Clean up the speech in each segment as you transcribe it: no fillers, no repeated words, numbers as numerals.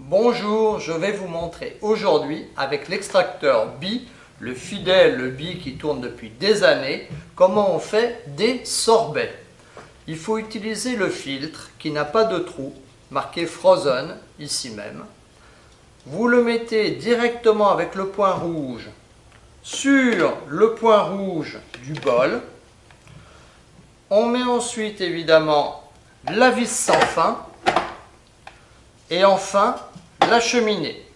Bonjour, je vais vous montrer aujourd'hui avec l'extracteur BI, le fidèle BI qui tourne depuis des années, comment on fait des sorbets. Il faut utiliser le filtre qui n'a pas de trou, marqué Frozen, ici même. Vous le mettez directement avec le point rouge sur le point rouge du bol. On met ensuite évidemment la vis sans fin et enfin la cheminée.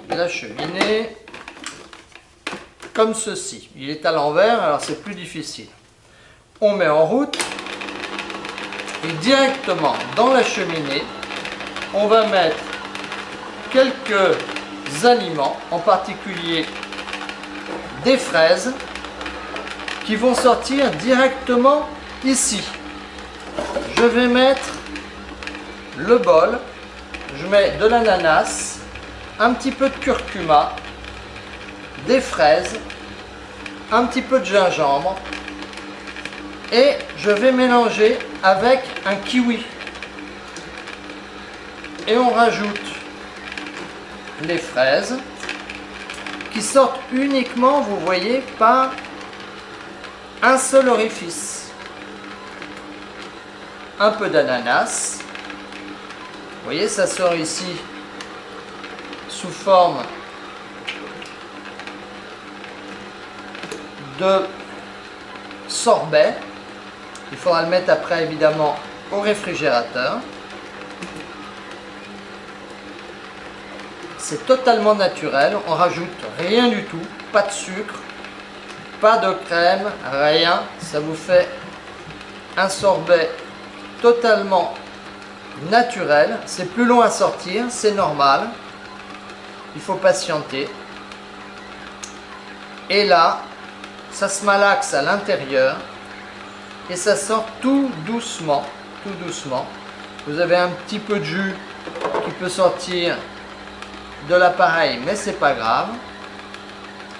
La cheminée comme ceci. Il est à l'envers, alors c'est plus difficile. On met en route et directement dans la cheminée, on va mettre quelques aliments, en particulier des fraises qui vont sortir directement ici. Je vais mettre le bol, je mets de l'ananas, un petit peu de curcuma, des fraises, un petit peu de gingembre et je vais mélanger avec un kiwi. Et on rajoute les fraises qui sortent uniquement, vous voyez, par un seul orifice. Un peu d'ananas. Vous voyez, ça sort ici sous forme de sorbet. Il faudra le mettre après évidemment au réfrigérateur. C'est totalement naturel, on rajoute rien du tout, pas de sucre, pas de crème, rien. Ça vous fait un sorbet totalement naturel. C'est plus long à sortir, c'est normal. Il faut patienter. Et là, ça se malaxe à l'intérieur et ça sort tout doucement, tout doucement. Vous avez un petit peu de jus qui peut sortir de l'appareil, mais c'est pas grave.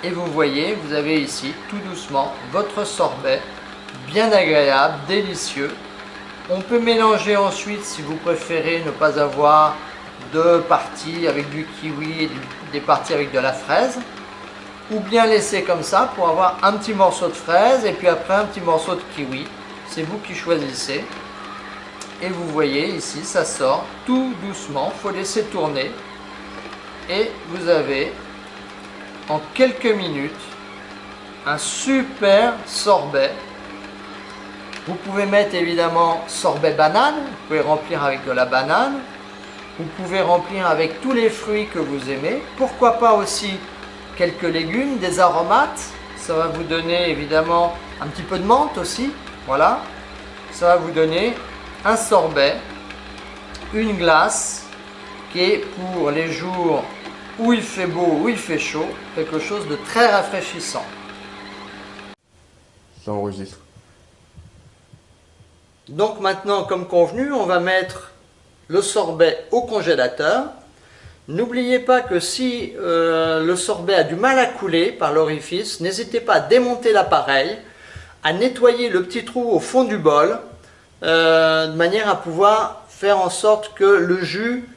Et vous voyez, vous avez ici tout doucement votre sorbet bien agréable, délicieux. On peut mélanger ensuite, si vous préférez ne pas avoir deux parties avec du kiwi et des parties avec de la fraise, ou bien laisser comme ça pour avoir un petit morceau de fraise et puis après un petit morceau de kiwi. C'est vous qui choisissez. Et vous voyez ici, ça sort tout doucement, il faut laisser tourner. Et vous avez en quelques minutes un super sorbet. Vous pouvez mettre évidemment sorbet banane, vous pouvez remplir avec de la banane, vous pouvez remplir avec tous les fruits que vous aimez, pourquoi pas aussi quelques légumes, des aromates, ça va vous donner évidemment un petit peu de menthe aussi, voilà, ça va vous donner un sorbet, une glace qui est pour les jours où il fait beau, où il fait chaud, quelque chose de très rafraîchissant. Ça enregistre. Donc maintenant, comme convenu, on va mettre le sorbet au congélateur. N'oubliez pas que si le sorbet a du mal à couler par l'orifice, n'hésitez pas à démonter l'appareil, à nettoyer le petit trou au fond du bol, de manière à pouvoir faire en sorte que le jus,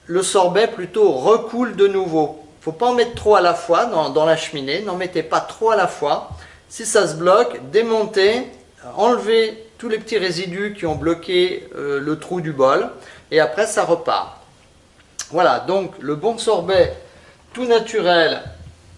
le sorbet plutôt, recoule de nouveau. Il ne faut pas en mettre trop à la fois dans la cheminée, n'en mettez pas trop à la fois. Si ça se bloque, démontez, enlevez tous les petits résidus qui ont bloqué le trou du bol et après ça repart. Voilà, donc le bon sorbet tout naturel,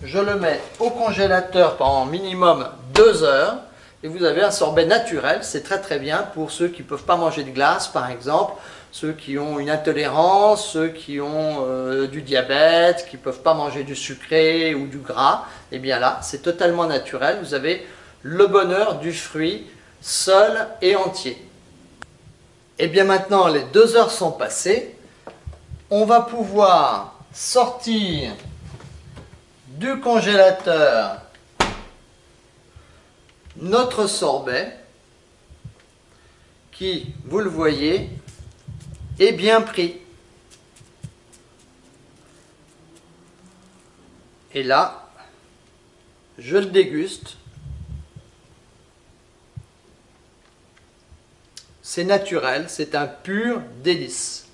je le mets au congélateur pendant minimum 2 heures et vous avez un sorbet naturel. C'est très très bien pour ceux qui ne peuvent pas manger de glace par exemple, ceux qui ont une intolérance, ceux qui ont du diabète, qui ne peuvent pas manger du sucré ou du gras. Et bien là, c'est totalement naturel, vous avez le bonheur du fruit seul et entier. Et bien maintenant, les 2 heures sont passées. On va pouvoir sortir du congélateur notre sorbet qui, vous le voyez, est bien pris. Et là, je le déguste. c'est naturel, c'est un pur délice.